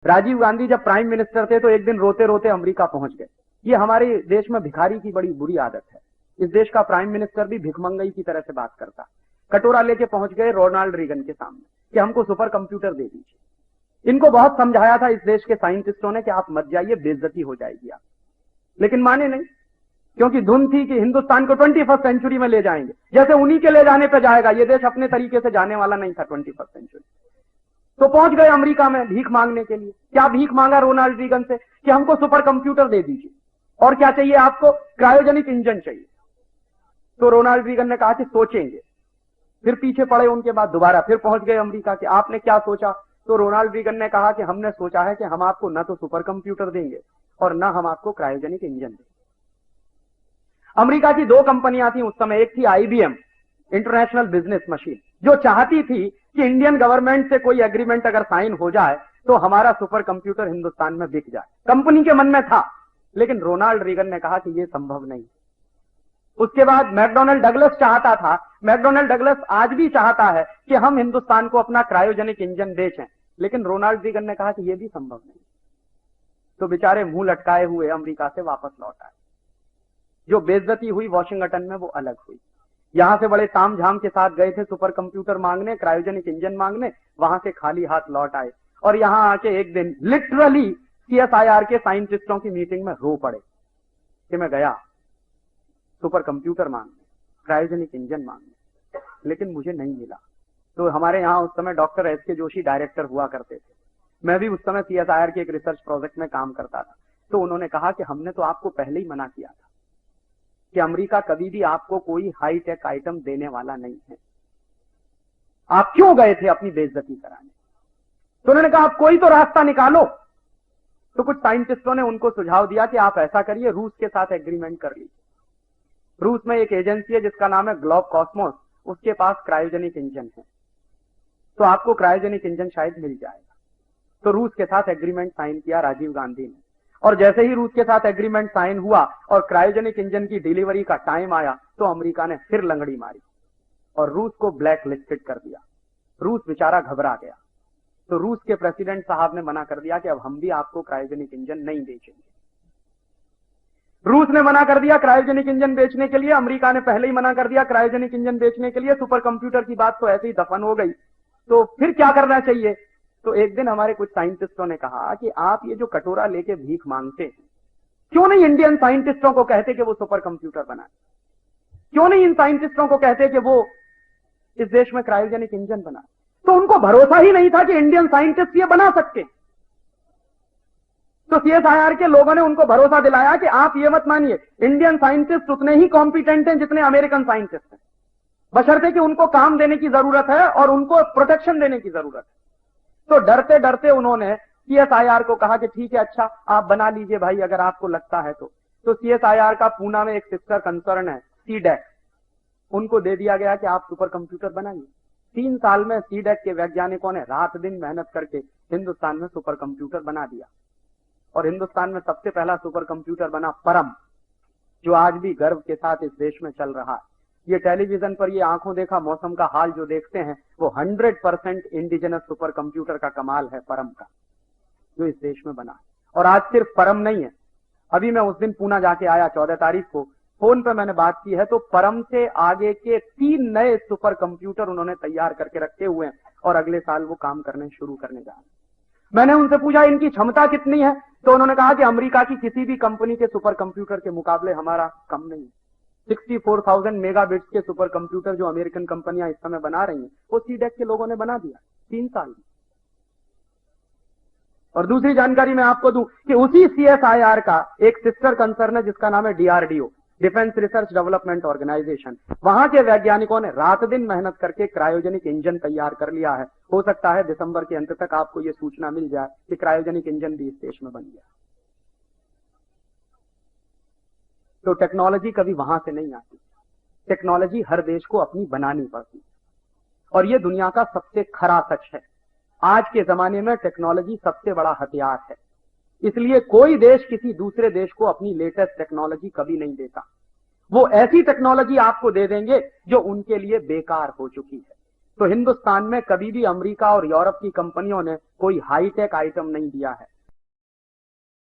राजीव गांधी जब prime minister थे तो एक दिन रोते रोते अमेरिका पहुंच गए। ये हमारे देश में भिखारी की बड़ी बुरी आदत है। इस देश का प्राइम मिनिस्टर भी भिखमंगई की तरह से बात करता। कटोरा लेके पहुंच गए रोनाल्ड रीगन के सामने कि हमको सुपर कंप्यूटर दे दीजिए। इनको बहुत समझाया था इस देश के साइंटिस्टों ने कि आप मत जाइए, बेइज्जती हो जाएगी आप, लेकिन माने नहीं, क्योंकि धुन थी कि हिंदुस्तान को 21वीं सेंचुरी में ले जाएंगे। जैसे उन्हीं के ले जाने पर जाएगा, ये देश अपने तरीके से जाने वाला नहीं था 21वीं सेंचुरी। तो पहुंच गए अमेरिका में भीख मांगने के लिए। क्या भीख मांगा रोनाल्ड रीगन से कि हमको सुपर कंप्यूटर दे दीजिए, और क्या चाहिए आपको, क्रायोजेनिक इंजन चाहिए। तो रोनाल्ड रीगन ने कहा कि सोचेंगे। फिर पीछे पड़े उनके बाद दोबारा फिर पहुंच गए अमेरिका कि आपने क्या सोचा। तो रोनाल्ड रीगन ने कहा कि हमने सोचा है कि हम आपको न तो सुपर कंप्यूटर देंगे और न हम आपको क्रायोजेनिक इंजन देंगे। अमेरिका की दो कंपनियां थी उस समय, एक थी IBM इंटरनेशनल बिजनेस मशीन, जो चाहती थी कि इंडियन गवर्नमेंट से कोई एग्रीमेंट अगर साइन हो जाए तो हमारा सुपर कंप्यूटर हिंदुस्तान में बिक जाए। कंपनी के मन में था, लेकिन रोनाल्ड रीगन ने कहा कि यह संभव नहीं। उसके बाद मैकडोनल्ड डगलस चाहता था, मैकडोनल्ड डगलस आज भी चाहता है कि हम हिंदुस्तान को अपना क्रायोजेनिक इंजन बेचें, लेकिन रोनाल्ड रीगन ने कहा कि यह भी संभव नहीं। तो बेचारे मुंह लटकाए हुए अमेरिका से वापस लौट आए। जो बेइज्जती हुई वॉशिंगटन में वो अलग हुई। यहां से बड़े तामझाम के साथ गए थे सुपर कंप्यूटर मांगने, क्रायोजेनिक इंजन मांगने, वहां से खाली हाथ लौट आए और यहां आके एक दिन लिटरली CSIR के साइंटिस्टों की मीटिंग में रो पड़े कि मैं गया सुपर कंप्यूटर मांगने, क्रायोजेनिक इंजन मांगने, लेकिन मुझे नहीं मिला। तो हमारे यहां उस समय डॉक्टर SK जोशी डायरेक्टर हुआ करते थे। मैं भी उस समय CSIR के एक रिसर्च प्रोजेक्ट में काम करता था। तो उन्होंने कहा कि हमने तो आपको पहले ही मना किया था कि अमेरिका कभी भी आपको कोई हाईटेक आइटम देने वाला नहीं है, आप क्यों गए थे अपनी बेइज्जती कराने। तो उन्होंने कहा आप कोई तो रास्ता निकालो। तो कुछ साइंटिस्टों ने उनको सुझाव दिया कि आप ऐसा करिए, रूस के साथ एग्रीमेंट कर लीजिए। रूस में एक एजेंसी है जिसका नाम है ग्लोब कॉस्मोस, उसके पास क्रायोजेनिक इंजन है, तो आपको क्रायोजेनिक इंजन शायद मिल जाएगा। तो रूस के साथ एग्रीमेंट साइन किया राजीव गांधी ने, और जैसे ही रूस के साथ एग्रीमेंट साइन हुआ और क्रायोजेनिक इंजन की डिलीवरी का टाइम आया तो अमेरिका ने फिर लंगड़ी मारी और रूस को ब्लैक लिस्टेड कर दिया। रूस बेचारा घबरा गया। तो रूस के प्रेसिडेंट साहब ने मना कर दिया कि अब हम भी आपको क्रायोजेनिक इंजन नहीं बेचेंगे। रूस ने मना कर दिया क्रायोजेनिक इंजन बेचने के लिए, अमेरिका ने पहले ही मना कर दिया क्रायोजेनिक इंजन बेचने के लिए। सुपर कंप्यूटर की बात तो ऐसे ही दफन हो गई। तो फिर क्या करना चाहिए। तो एक दिन हमारे कुछ साइंटिस्टों ने कहा कि आप ये जो कटोरा लेके भीख मांगते हैं, क्यों नहीं इंडियन साइंटिस्टों को कहते कि वो सुपर कंप्यूटर बनाए, क्यों नहीं इन साइंटिस्टों को कहते कि वो इस देश में क्रायोजेनिक इंजन बनाए। तो उनको भरोसा ही नहीं था कि इंडियन साइंटिस्ट ये बना सकते। तो CSIR के लोगों ने उनको भरोसा दिलाया कि आप ये मत मानिए, इंडियन साइंटिस्ट उतने ही कॉम्पिटेंट हैं जितने अमेरिकन साइंटिस्ट हैं, बशर्ते कि उनको काम देने की जरूरत है और उनको प्रोटेक्शन देने की जरूरत है। तो डरते डरते उन्होंने CSIR को कहा कि ठीक है, अच्छा आप बना लीजिए भाई, अगर आपको लगता है तो CSIR का पूना में एक सिस्टर कंसर्न है CDAC, उनको दे दिया गया कि आप सुपर कंप्यूटर बनाइए। 3 साल में CDAC के वैज्ञानिकों ने रात दिन मेहनत करके हिंदुस्तान में सुपर कंप्यूटर बना दिया। और हिंदुस्तान में सबसे पहला सुपर कंप्यूटर बना परम, जो आज भी गर्व के साथ इस देश में चल रहा है। ये टेलीविजन पर ये आंखों देखा मौसम का हाल जो देखते हैं, वो 100% इंडिजिनस सुपर कंप्यूटर का कमाल है परम का, जो इस देश में बना है। और आज सिर्फ परम नहीं है, अभी मैं उस दिन पूना जाके आया 14 तारीख को, फोन पे मैंने बात की है, तो परम से आगे के 3 नए सुपर कंप्यूटर उन्होंने तैयार करके रखे हुए हैं और अगले साल वो काम करने शुरू करने जा रहे हैं। मैंने उनसे पूछा इनकी क्षमता कितनी है, तो उन्होंने कहा कि अमेरिका की किसी भी कंपनी के सुपर कंप्यूटर के मुकाबले हमारा कम नहीं है। 64,000 मेगाबिट्स के सुपर कंप्यूटर जो अमेरिकन कंपनियां इस समय बना रही हैं, वो CDAC के लोगों ने बना दिया 3 साल में। और दूसरी जानकारी मैं आपको दूं कि उसी CSIR का एक सिस्टर कंसर्न है जिसका नाम है DRDO, defence research development organisation. वहां के वैज्ञानिकों ने रात दिन मेहनत करके क्रायोजेनिक इंजन तैयार कर लिया है। हो सकता है दिसंबर के अंत तक आपको यह सूचना मिल जाए कि क्रायोजेनिक इंजन भी इस देश में बन गया। तो टेक्नोलॉजी कभी वहां से नहीं आती, टेक्नोलॉजी हर देश को अपनी बनानी पड़ती, और यह दुनिया का सबसे खरा सच है। आज के जमाने में टेक्नोलॉजी सबसे बड़ा हथियार है, इसलिए कोई देश किसी दूसरे देश को अपनी लेटेस्ट टेक्नोलॉजी कभी नहीं देता। वो ऐसी टेक्नोलॉजी आपको दे देंगे जो उनके लिए बेकार हो चुकी है। तो हिंदुस्तान में कभी भी अमेरिका और यूरोप की कंपनियों ने कोई हाईटेक आइटम नहीं दिया है।